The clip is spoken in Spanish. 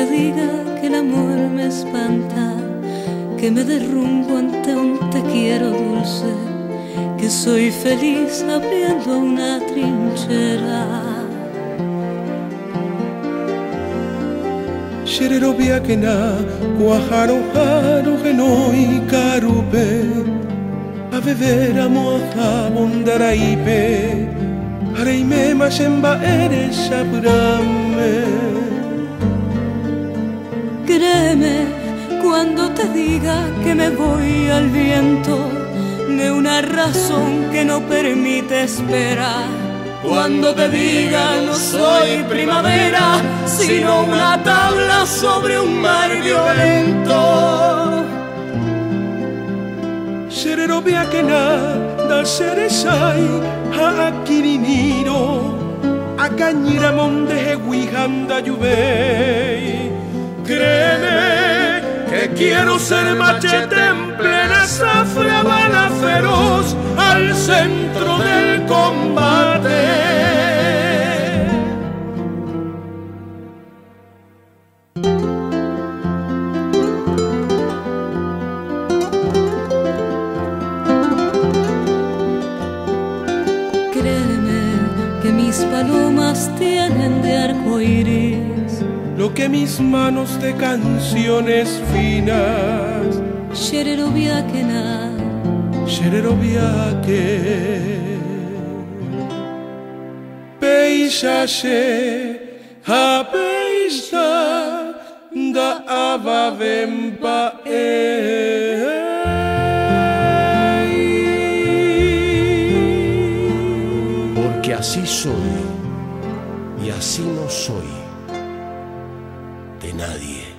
diga que el amor me espanta, que me derrumbo ante un te quiero dulce, que soy feliz abriendo una trinchera. Sherero biakena, guajaro jaro genoi carupe, a beber a moja bondaraipe, areime mashemba eres abrame. Créeme cuando te diga que me voy al viento, de una razón que no permite esperar. Cuando te diga no soy primavera, sino una tabla sobre un mar violento. Sherero biakena, da seresai, ha akiriniro, a cañira monde heguihanda yubei. Créeme que quiero ser machete en plena zafra, bala feroz al centro del combate. Créeme que mis palomas tienen de arco iris lo que mis manos de canciones finas. Sherero biakena, Sherero biake, peisaje, ha peisa, da ava vempa Porque así soy y así no soy de nadie.